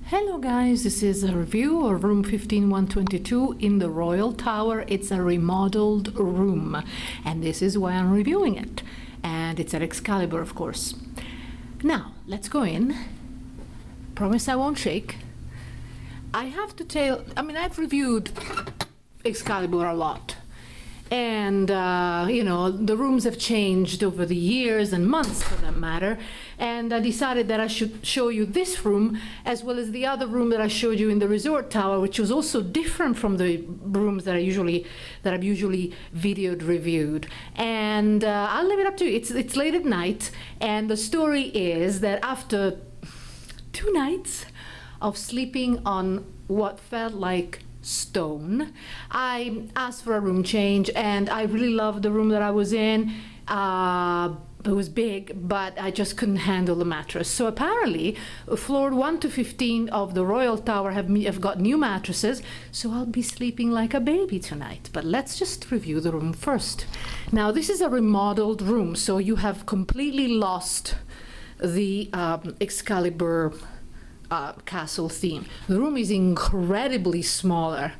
Hello guys, this is a review of room 15122 in the Royal Tower. It's a remodeled room and this is why I'm reviewing it. And it's at Excalibur, of course. Now, let's go in. Promise I won't shake. I have to tell, I've reviewed Excalibur a lot. And, the rooms have changed over the years and months for that matter. And I decided that I should show you this room as well as the other room that I showed you in the resort tower, which was also different from the rooms that I've usually videoed, reviewed. And I'll leave it up to you. It's late at night, and the story is that after 2 nights of sleeping on what felt like stone, I asked for a room change, and I really loved the room that I was in. It was big, but I just couldn't handle the mattress. So apparently, floor 1 to 15 of the Royal Tower have got new mattresses, so I'll be sleeping like a baby tonight. But let's just review the room first. Now, this is a remodeled room, so you have completely lost the Excalibur castle theme. The room is incredibly smaller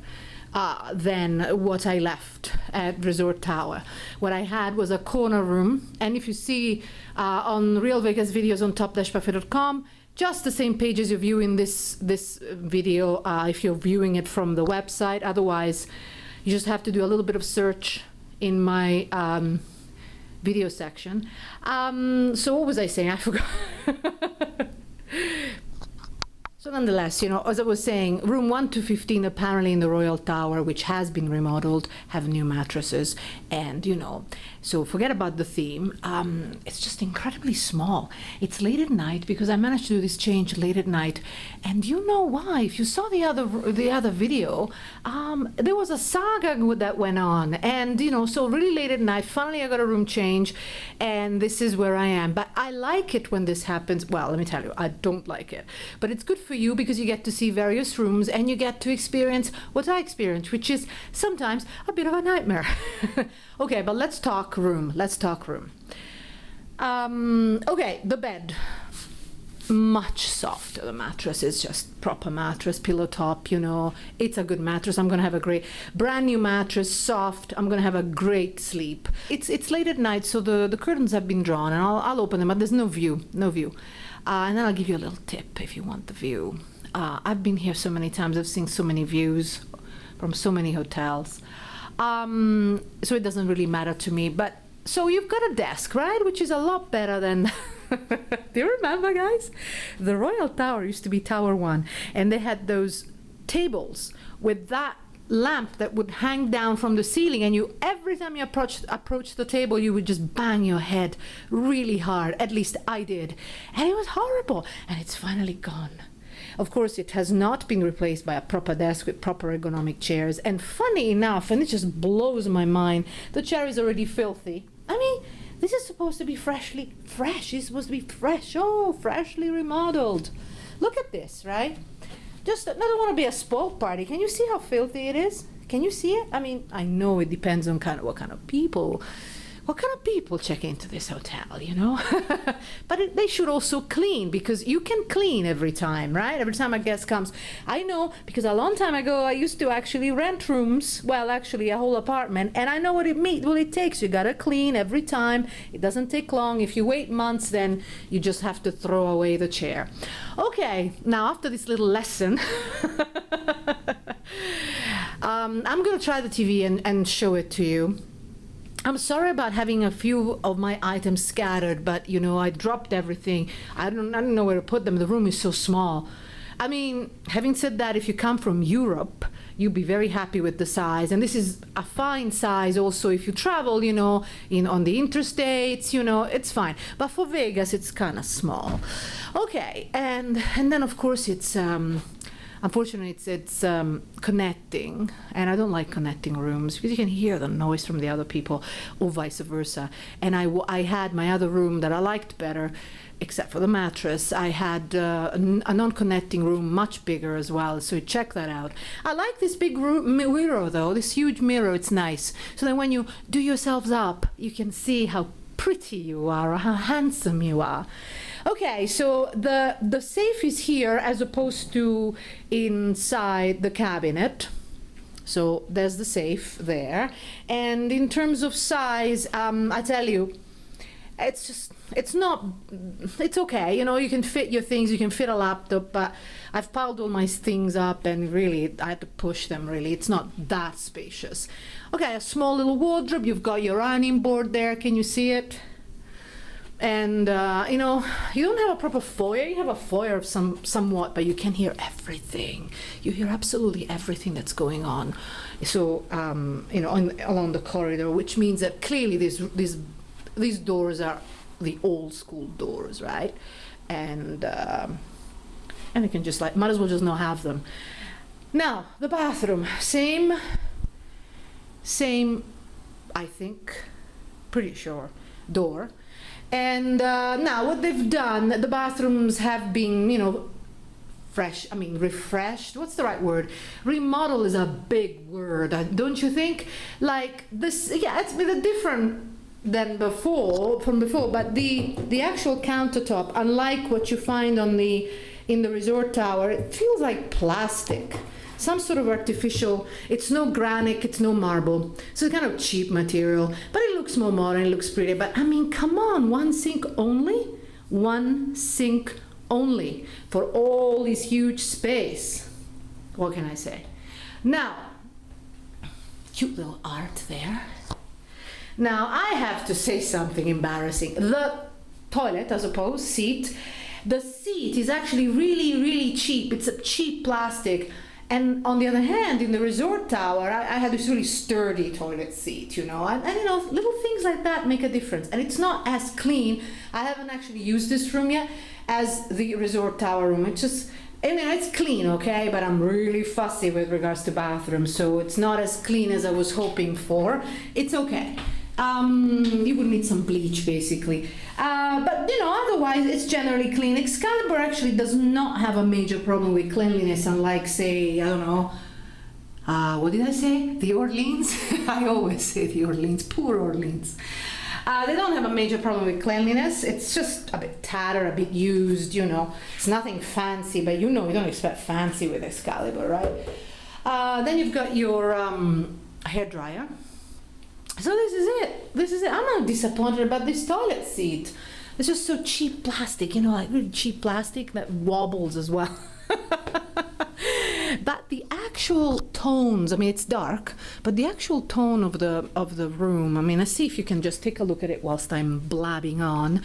than what I left at Resort Tower. What I had was a corner room, and if you see on Real Vegas videos on top-buffet.com, just the same page as you're viewing this video if you're viewing it from the website. Otherwise, you just have to do a little bit of search in my video section. So what was I saying? I forgot. So nonetheless, as I was saying, room 1 to 15 apparently in the Royal Tower, which has been remodeled, have new mattresses. And, so forget about the theme. It's just incredibly small. It's late at night because I managed to do this change late at night. And you know why? If you saw the other video, there was a saga that went on. And, so really late at night, finally I got a room change. And this is where I am. But I like it when this happens. Well, let me tell you, I don't like it. But it's good for you because you get to see various rooms and you get to experience what I experienced, which is sometimes a bit of a nightmare. Okay, but let's talk room. Okay, the bed. Much softer. The mattress is just proper mattress, pillow top, it's a good mattress. I'm gonna have a great brand new mattress, soft. I'm gonna have a great sleep. It's late at night, so the curtains have been drawn, and I'll open them, but there's no view. And then I'll give you a little tip if you want the view. I've been here so many times. I've seen so many views from so many hotels. So it doesn't really matter to me. But so you've got a desk, right? Which is a lot better than... Do you remember, guys? The Royal Tower used to be Tower 1. And they had those tables with that lamp that would hang down from the ceiling, and every time you approach the table, you would just bang your head really hard. At least I did, and it was horrible. And it's finally gone. Of course, it has not been replaced by a proper desk with proper ergonomic chairs. And funny enough, and it just blows my mind, the chair is already filthy. This is supposed to be fresh. It's supposed to be fresh. Oh, freshly remodeled. Look at this, right? I don't want to be a spoiled party. Can you see how filthy it is? Can you see it? I know it depends on what kind of people check into this hotel, But they should also clean, because you can clean every time, right? Every time a guest comes. I know, because a long time ago I used to actually rent rooms, well, actually a whole apartment, and I know what it takes. You gotta clean every time. It doesn't take long. If you wait months, then you just have to throw away the chair. Okay, now after this little lesson, I'm gonna try the TV and show it to you. I'm sorry about having a few of my items scattered, but I dropped everything. I don't know where to put them. The room is so small. Having said that, if you come from Europe, you'll be very happy with the size. And this is a fine size also if you travel, on the interstates, it's fine. But for Vegas, it's kind of small. Okay, and then of course it's... Unfortunately, it's connecting, and I don't like connecting rooms because you can hear the noise from the other people, or vice versa. And I had my other room that I liked better, except for the mattress. I had a non-connecting room, much bigger as well, so check that out. I like this big mirror, though, this huge mirror. It's nice. So that when you do yourselves up, you can see how pretty you are or how handsome you are. Okay, so the safe is here as opposed to inside the cabinet. So there's the safe there. And in terms of size, I tell you, it's okay. You know, you can fit your things, you can fit a laptop, but I've piled all my things up and really I had to push them really. It's not that spacious. Okay, a small little wardrobe. You've got your ironing board there. Can you see it? And, you know, you don't have a proper foyer. You have a foyer of somewhat, but you can hear everything. You hear absolutely everything that's going on. So, you know, along the corridor, which means that clearly these doors are the old school doors, right? And we can just might as well just not have them. Now, the bathroom, same, I think, pretty sure, door. And now what they've done, the bathrooms have been, you know, refreshed. What's the right word? Remodel is a big word, don't you think? Like this, yeah, it's been different than from before, but the actual countertop, unlike what you find in the resort tower, it feels like plastic. Some sort of artificial, it's no granite, it's no marble. So it's kind of cheap material, but it looks more modern, it looks pretty. But I mean, come on, one sink only? One sink only for all this huge space. What can I say? Now, cute little art there. Now, I have to say something embarrassing. The toilet, I suppose, seat, the seat is actually really, really cheap. It's a cheap plastic. And on the other hand, in the resort tower, I had this really sturdy toilet seat, you know, and you know, little things like that make a difference. And it's not as clean. I haven't actually used this room yet as the resort tower room. It's just, I mean, it's clean, okay, but I'm really fussy with regards to bathrooms, so it's not as clean as I was hoping for. It's okay. You would need some bleach, basically. But, you know, otherwise, it's generally clean. Excalibur actually does not have a major problem with cleanliness, unlike, say, I don't know, what did I say? The Orleans? I always say the Orleans. Poor Orleans. They don't have a major problem with cleanliness. It's just a bit tattered, a bit used, you know. It's nothing fancy, but you know, you don't expect fancy with Excalibur, right? Then you've got your hairdryer. So this is it. This is it. I'm not disappointed about this toilet seat. It's just so cheap plastic, you know, like really cheap plastic that wobbles as well. But the actual tones, I mean, it's dark, but the actual tone of the room, I mean, let's see if you can just take a look at it whilst I'm blabbing on.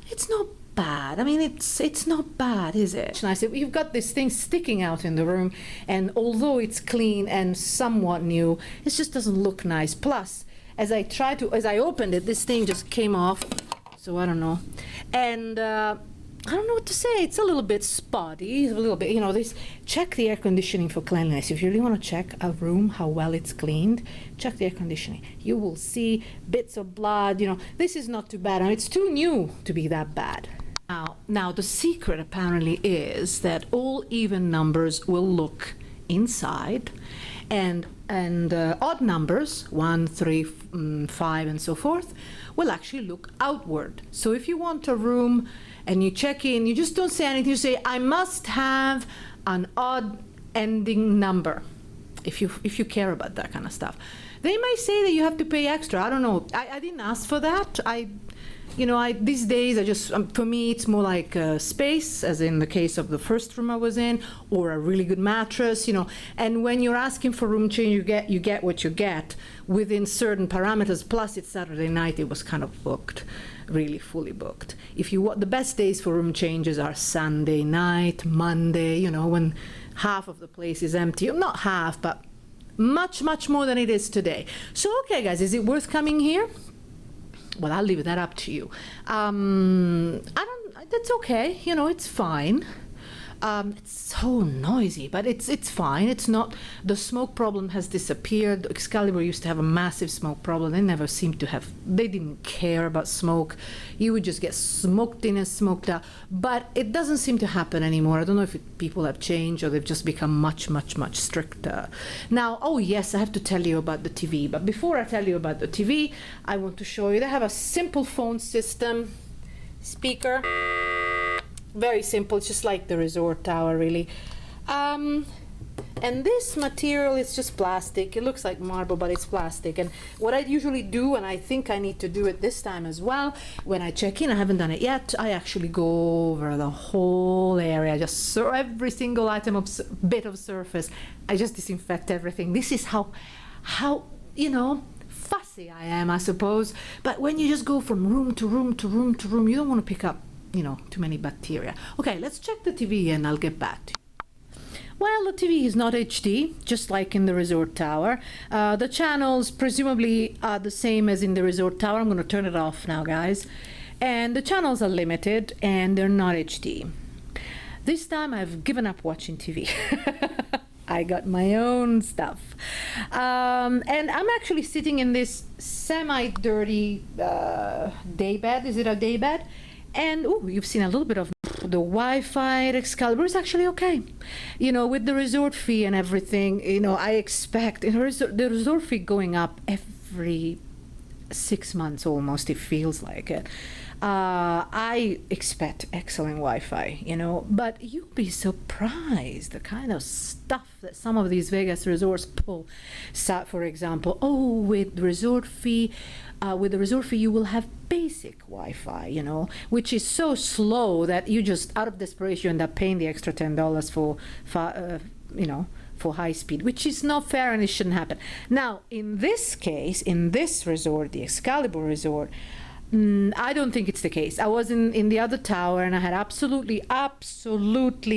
It's not bad. I mean, it's not bad, is it? And I said, you've got this thing sticking out in the room, and although it's clean and somewhat new, it just doesn't look nice. Plus, as I opened it, this thing just came off, so I don't know. And I don't know what to say. It's a little bit spotty, a little bit, you know, check the air conditioning for cleanliness. If you really want to check a room, how well it's cleaned, check the air conditioning. You will see bits of blood, you know. This is not too bad. I mean, it's too new to be that bad. Now the secret apparently is that all even numbers will look inside, and odd numbers, 1, 3, 5, and so forth, will actually look outward. So if you want a room and you check in, you just don't say anything. You say, I must have an odd ending number, if you care about that kind of stuff. They may say that you have to pay extra. I don't know. I didn't ask for that. These days, for me, it's more like space, as in the case of the first room I was in, or a really good mattress, you know. And when you're asking for room change, you get what you get within certain parameters. Plus, it's Saturday night; it was kind of booked, really fully booked. The best days for room changes are Sunday night, Monday, you know, when half of the place is empty. Not half, but much, much more than it is today. So, okay, guys, is it worth coming here? Well, I'll leave that up to you. That's okay, you know, it's fine. It's so noisy, but it's fine. It's not, the smoke problem has disappeared. Excalibur used to have a massive smoke problem. They didn't care about smoke. You would just get smoked in and smoked out. But it doesn't seem to happen anymore. I don't know if people have changed or they've just become much, much, much stricter. Now, oh yes, I have to tell you about the TV. But before I tell you about the TV, I want to show you, they have a simple phone system, speaker. very simple. It's just like the resort tower, really. And this material is just plastic. It looks like marble, but it's plastic. And what I usually do, and I think I need to do it this time as well, when I check in, I haven't done it yet, I actually go over the whole area, just every single item of bit of surface. I just disinfect everything. This is how you know, fussy I am, I suppose. But when you just go from room to room to room to room, you don't want to pick up, you know, too many bacteria. Okay, let's check the TV and I'll get back to you. Well, the TV is not HD, just like in the resort tower. The channels presumably are the same as in the resort tower. I'm going to turn it off now, guys. And the channels are limited and they're not HD. This time I've given up watching TV. I got my own stuff. And I'm actually sitting in this semi-dirty daybed. Is it a daybed? And, oh, you've seen a little bit of the Wi-Fi at Excalibur is actually okay. You know, with the resort fee and everything, you know, I expect the resort fee going up every 6 months almost, it feels like it. I expect excellent Wi-Fi, you know, but you'll be surprised the kind of stuff that some of these Vegas resorts pull. So, for example, with the resort fee, you will have basic Wi-Fi, you know, which is so slow that you just, out of desperation, you end up paying the extra $10 for you know, for high speed, which is not fair and it shouldn't happen. Now, in this case, in this resort, the Excalibur resort, I don't think it's the case. I was in the other tower and I had absolutely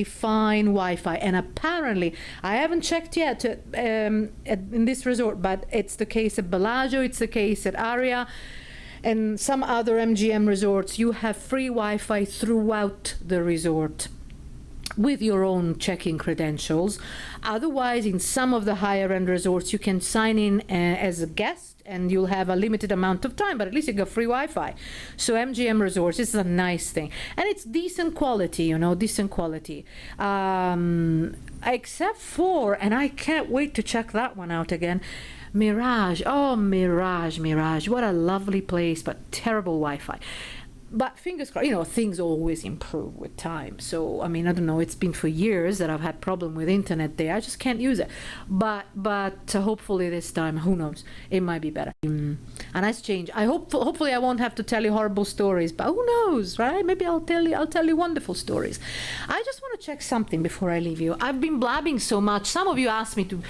fine Wi-Fi. And apparently, I haven't checked yet in this resort, but it's the case at Bellagio, it's the case at Aria, and some other MGM resorts. You have free Wi-Fi throughout the resort with your own check-in credentials. Otherwise, in some of the higher-end resorts, you can sign in as a guest and you'll have a limited amount of time, but at least you got free Wi-Fi. So MGM resorts, this is a nice thing. And it's decent quality, you know, decent quality. Except for, and I can't wait to check that one out again, Mirage. Oh, Mirage. What a lovely place, but terrible Wi-Fi. But fingers crossed, you know, things always improve with time. So, I mean, I don't know, it's been for years that I've had problem with internet there. I just can't use it. But hopefully this time, who knows, it might be better. A nice change. Hopefully I won't have to tell you horrible stories, but who knows, right? Maybe I'll tell you wonderful stories. I just want to check something before I leave you. I've been blabbing so much. Some of you asked me to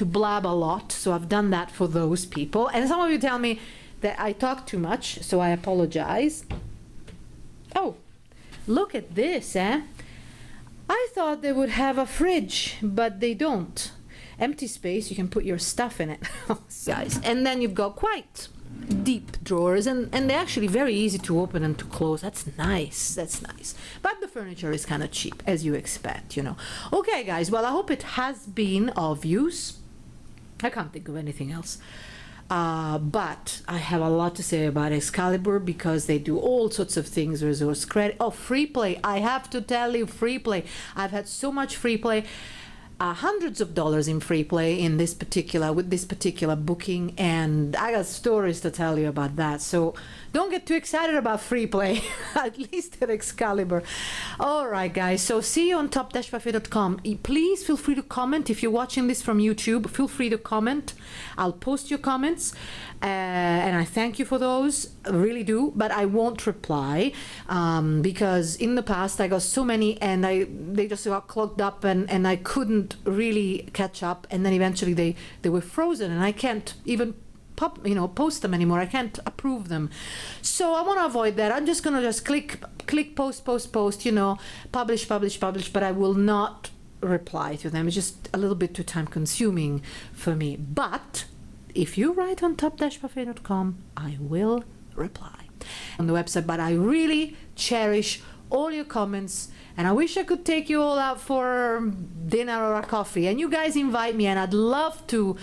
blab a lot, so I've done that for those people. And some of you tell me that I talk too much, so I apologize. Oh, look at this, eh? I thought they would have a fridge, but they don't. Empty space, you can put your stuff in it, guys. And then you've got quite deep drawers, and they're actually very easy to open and to close. That's nice, that's nice. But the furniture is kind of cheap, as you expect, you know. Okay, guys, well, I hope it has been of use. I can't think of anything else. But I have a lot to say about Excalibur because they do all sorts of things. Resource credit. Oh, free play. I have to tell you, free play. I've had so much free play. Hundreds of dollars in free play with this particular booking, and I got stories to tell you about that. So don't get too excited about free play, at least at Excalibur. All right, guys. So see you on top-buffet.com. Please feel free to comment if you're watching this from YouTube. Feel free to comment. I'll post your comments, and I thank you for those. I really do, but I won't reply because in the past I got so many, and they just got clogged up, and I couldn't really catch up, and then eventually they were frozen, and I can't even post them anymore. I can't approve them, so I want to avoid that. I'm just gonna click post, publish, but I will not reply to them. It's just a little bit too time consuming for me. But if you write on top-buffet.com, I will reply on the website. But I really cherish all your comments, and I wish I could take you all out for dinner or a coffee, and you guys invite me, and I'd love to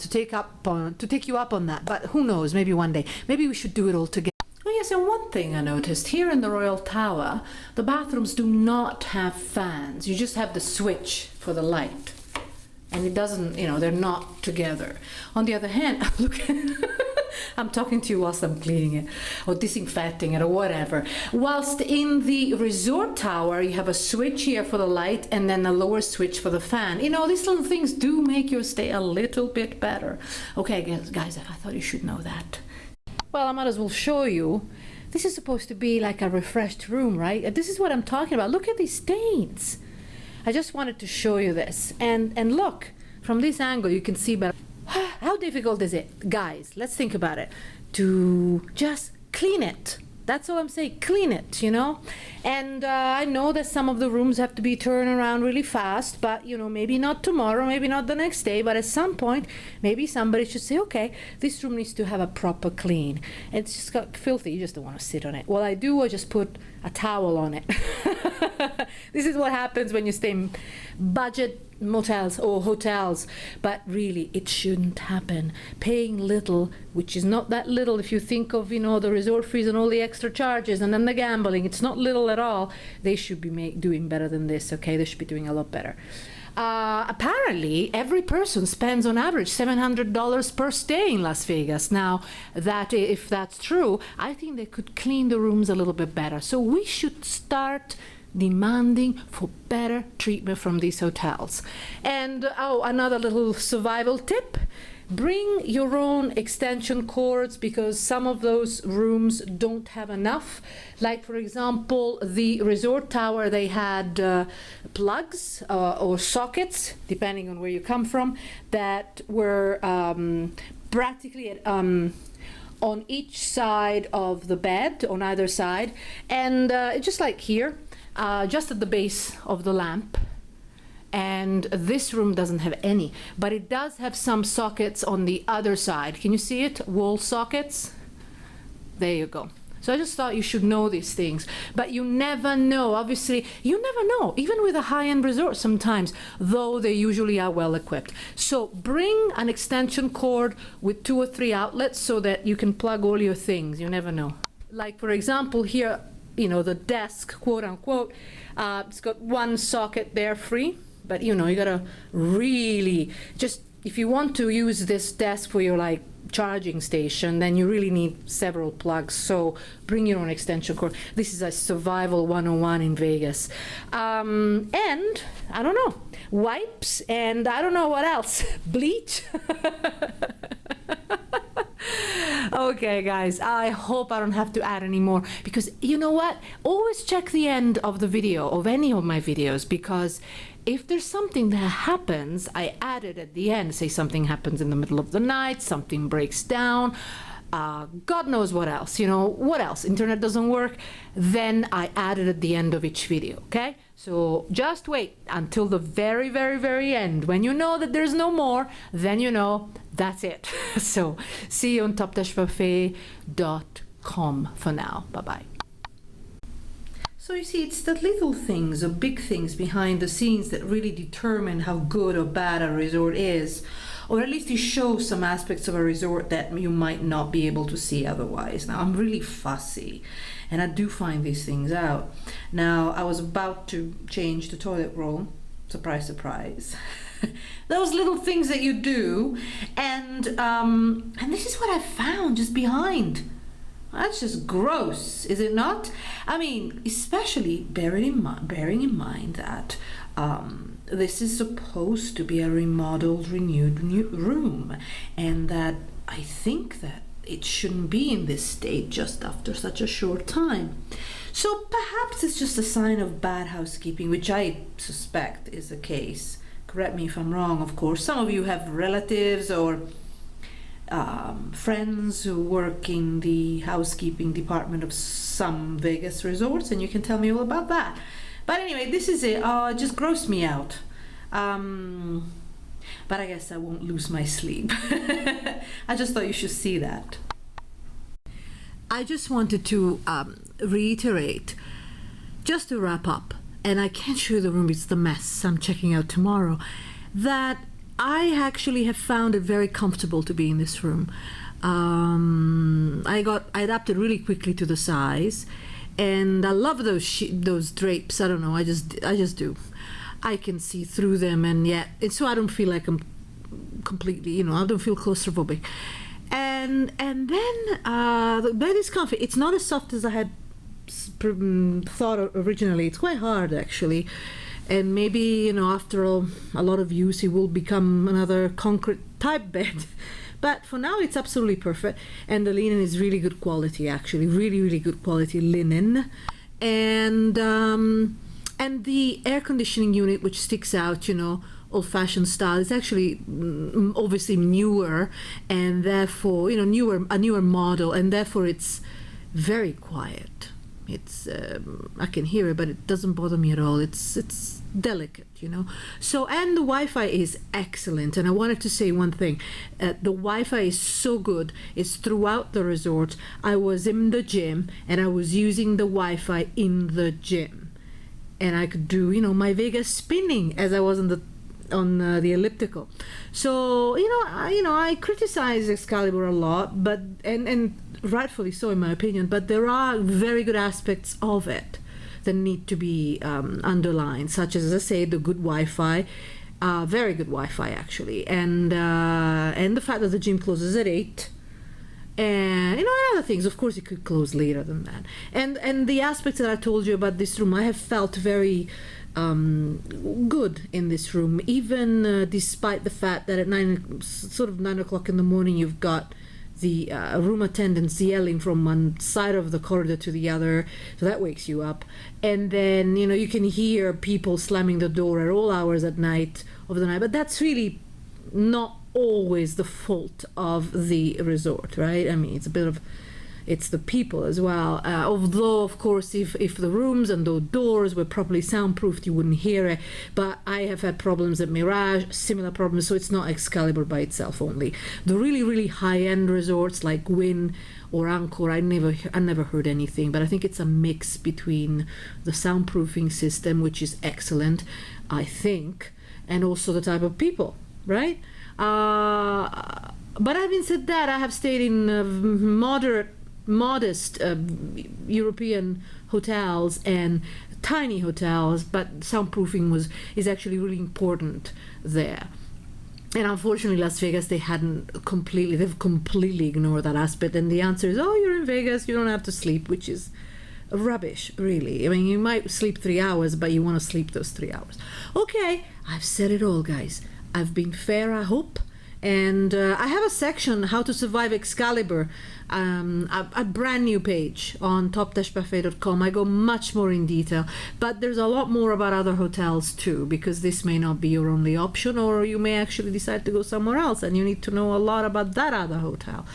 take you up on that. But who knows, maybe one day, maybe we should do it all together. Oh yes, and one thing I noticed here in the Royal Tower, the bathrooms do not have fans. You just have the switch for the light, and it doesn't, they're not together. On the other hand, I'm talking to you whilst I'm cleaning it or disinfecting it or whatever. Whilst in the resort tower, you have a switch here for the light and then a lower switch for the fan. You know, these little things do make your stay a little bit better. Okay, guys, I thought you should know that. Well, I might as well show you. This is supposed to be like a refreshed room, right? This is what I'm talking about. Look at these stains. I just wanted to show you this. And look, from this angle, you can see better. How difficult is it, guys? Let's think about it. To just clean it. That's all I'm saying. Clean it, you know. And I know that some of the rooms have to be turned around really fast, but you know, maybe not tomorrow, maybe not the next day, but at some point, maybe somebody should say, okay, this room needs to have a proper clean. It's just got filthy. You just don't want to sit on it. Well, I do. I just put a towel on it. This is what happens when you stay in budget motels or hotels, but really it shouldn't happen. Paying little, which is not that little if you think of, you know, the resort fees and all the extra charges and then the gambling, it's not little at all. They should be doing better than this, okay? They should be doing a lot better. Apparently every person spends on average $700 per stay in Las Vegas. Now, that if that's true, I think they could clean the rooms a little bit better. So we should start demanding for better treatment from these hotels. And oh, another little survival tip: bring your own extension cords, because some of those rooms don't have enough. Like, for example, the resort tower, they had plugs or sockets, depending on where you come from, that were practically on each side of the bed, on either side, and just like here, just at the base of the lamp. And this room doesn't have any, but it does have some sockets on the other side. Can you see it? Wall sockets. There you go. So I just thought you should know these things, but you never know. Obviously, you never know, even with a high-end resort sometimes, though they usually are well equipped. So bring an extension cord with 2 or 3 outlets so that you can plug all your things. You never know. Like, for example, here, you know, the desk, quote unquote, it's got 1 socket there free. But you know, you gotta really just, if you want to use this desk for your like charging station, then you really need several plugs. So bring your own extension cord. This is a survival 101 in Vegas. And I don't know, wipes, and I don't know what else, bleach. Okay, guys, I hope I don't have to add any more, because you know what? Always check the end of the video, of any of my videos, because if there's something that happens, I add it at the end. Say something happens in the middle of the night, something breaks down, God knows what else, you know, what else? Internet doesn't work, then I add it at the end of each video, okay? So just wait until the very, very, very end. When you know that there's no more, then you know that's it. So see you on topdashbuffet.com for now. Bye-bye. So you see, it's the little things or big things behind the scenes that really determine how good or bad a resort is, or at least it shows some aspects of a resort that you might not be able to see otherwise. Now, I'm really fussy, and I do find these things out. Now, I was about to change the toilet roll. Surprise, surprise. Those little things that you do, and this is what I found just behind. That's just gross, is it not? I mean, especially bearing in mind that this is supposed to be a remodeled, renewed room, and that I think that it shouldn't be in this state just after such a short time. So perhaps it's just a sign of bad housekeeping, which I suspect is the case. Correct me if I'm wrong, of course. Some of you have relatives or friends who work in the housekeeping department of some Vegas resorts, and you can tell me all about that. But anyway, this is it. It just grossed me out. But I guess I won't lose my sleep. I just thought you should see that. I just wanted to reiterate, just to wrap up, and I can't show you the room, it's the mess I'm checking out tomorrow, that I actually have found it very comfortable to be in this room. I adapted really quickly to the size, and I love those drapes. I don't know, I just do. I can see through them, and yet so I don't feel like I'm completely, you know, I don't feel claustrophobic. And and then the bed is comfy. It's not as soft as I had thought originally. It's quite hard actually, and maybe, you know, after a lot of use it will become another concrete type bed. But for now it's absolutely perfect, and the linen is really good quality actually, really good quality linen. And the air conditioning unit, which sticks out, you know, old-fashioned style, is actually obviously newer, and therefore, you know, a newer model, and therefore it's very quiet. It's I can hear it, but it doesn't bother me at all. It's delicate, you know. So, and the Wi-Fi is excellent. And I wanted to say one thing: the Wi-Fi is so good. It's throughout the resort. I was in the gym and I was using the Wi-Fi in the gym, and I could do, you know, my Vegas spinning as I was on the elliptical. So, you know, I criticize Excalibur a lot, but and rightfully so in my opinion, but there are very good aspects of it that need to be underlined, such as I say, the good Wi-Fi, very good Wi-Fi actually, and the fact that the gym closes at 8, and, you know, and other things. Of course, it could close later than that, and the aspects that I told you about this room, I have felt very good in this room, even despite the fact that at 9 o'clock in the morning you've got the room attendants yelling from one side of the corridor to the other, so that wakes you up. And then, you know, you can hear people slamming the door at all hours of the night, but that's really not always the fault of the resort, right? I mean, it's the people as well. Although, of course, if the rooms and the doors were properly soundproofed, you wouldn't hear it. But I have had problems at Mirage, similar problems, so it's not Excalibur by itself only. The really high-end resorts like Wynn or Angkor, I never heard anything. But I think it's a mix between the soundproofing system, which is excellent, I think, and also the type of people, right? But having said that, I have stayed in modest European hotels and tiny hotels, but soundproofing is actually really important there. And unfortunately, Las Vegas, they've completely ignored that aspect. And the answer is, oh, you're in Vegas, you don't have to sleep, which is rubbish, really. I mean, you might sleep 3 hours, but you want to sleep those 3 hours. Okay, I've said it all, guys. I've been fair, I hope. And I have a section, How to Survive Excalibur, a brand new page on top-buffet.com. I go much more in detail, but there's a lot more about other hotels too, because this may not be your only option, or you may actually decide to go somewhere else and you need to know a lot about that other hotel.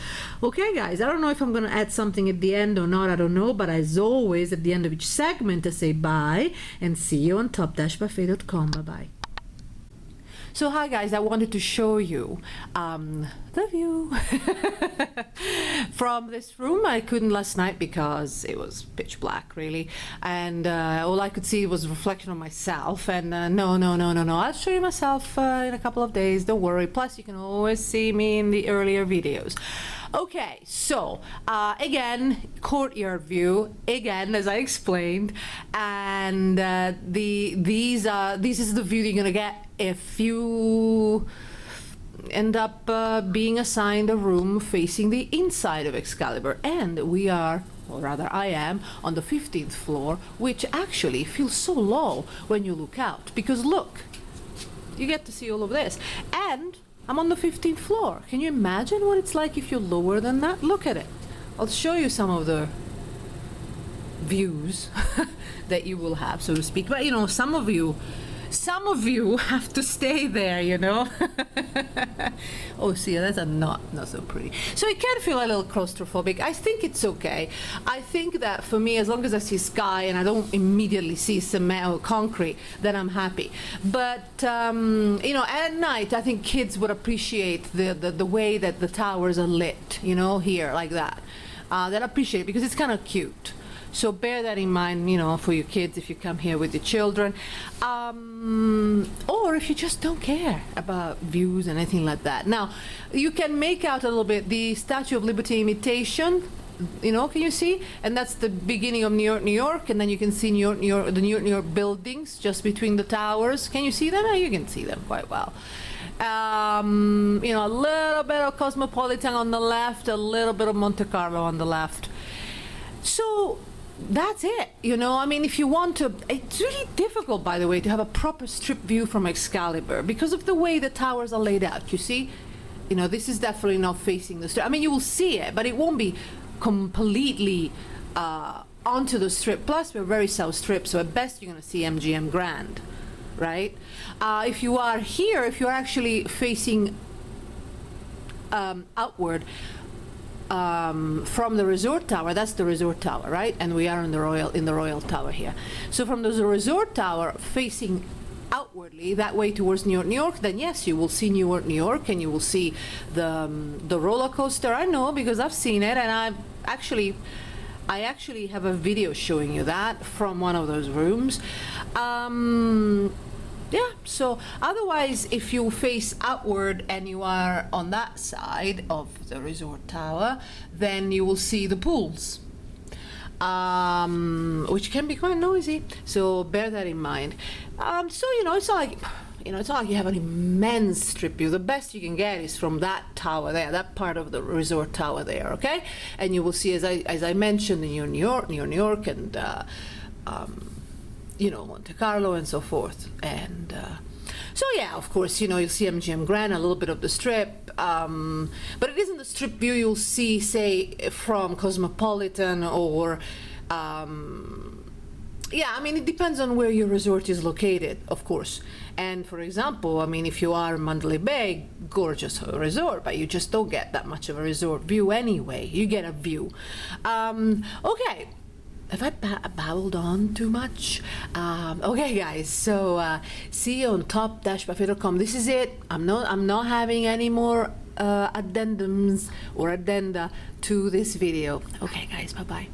Okay, guys, I don't know if I'm going to add something at the end or not, I don't know, but as always, at the end of each segment, I say bye and see you on top-buffet.com. Bye-bye. So hi guys, I wanted to show you the view from this room. I couldn't last night because it was pitch black really, and all I could see was a reflection of myself, and no, I'll show you myself in a couple of days, don't worry. Plus you can always see me in the earlier videos. Okay, so again, courtyard view, again, as I explained, and this is the view you're gonna get if you end up being assigned a room facing the inside of Excalibur. And we are, or rather I am, on the 15th floor, which actually feels so low when you look out, because look, you get to see all of this, and I'm on the 15th floor. Can you imagine what it's like if you're lower than that? Look at it. I'll show you some of the views that you will have, so to speak. But you know, some of you have to stay there, you know. Oh, see, that's not so pretty. So it can feel a little claustrophobic. I think it's okay. I think that for me, as long as I see sky and I don't immediately see cement or concrete, then I'm happy. But you know, at night, I think kids would appreciate the way that the towers are lit, you know, here like that. They'll appreciate it because it's kind of cute. So bear that in mind, you know, for your kids if you come here with your children, or if you just don't care about views and anything like that. Now, you can make out a little bit the Statue of Liberty imitation, you know, can you see? And that's the beginning of New York, New York, and then you can see the New York buildings just between the towers. Can you see them? You can see them quite well. You know, a little bit of Cosmopolitan on the left, a little bit of Monte Carlo on the left. So that's it. You know, I mean, if you want to, it's really difficult, by the way, to have a proper strip view from Excalibur because of the way the towers are laid out. You see, you know, this is definitely not facing the strip. I mean, you will see it, but it won't be completely onto the strip. Plus, we're very south strip, so at best you're going to see MGM Grand, right? If you are here, if you're actually facing outward from the resort tower, that's the resort tower, right? And we are in the Royal Tower here. So from the resort tower facing outwardly that way towards New York, then yes, you will see New York, and you will see the roller coaster. I know because I've seen it, and I actually have a video showing you that from one of those rooms. Yeah, so otherwise, if you face outward and you are on that side of the resort tower, then you will see the pools, which can be quite noisy. So bear that in mind. So you know, it's not like you have an immense strip view. The best you can get is from that tower there, that part of the resort tower there. Okay, and you will see, as I mentioned, in New York, and you know, Monte Carlo and so forth. And so yeah, of course, you know, you'll see MGM Grand, a little bit of the strip, but it isn't the strip view you'll see, say, from Cosmopolitan or yeah, I mean, it depends on where your resort is located, of course. And for example, I mean, if you are in Mandalay Bay, gorgeous resort, but you just don't get that much of a resort view anyway. You get a view. Okay. Have I babbled on too much? Okay, guys. So see you on top-buffet.com. This is it. I'm not having any more addendums or addenda to this video. Okay, guys. Bye bye.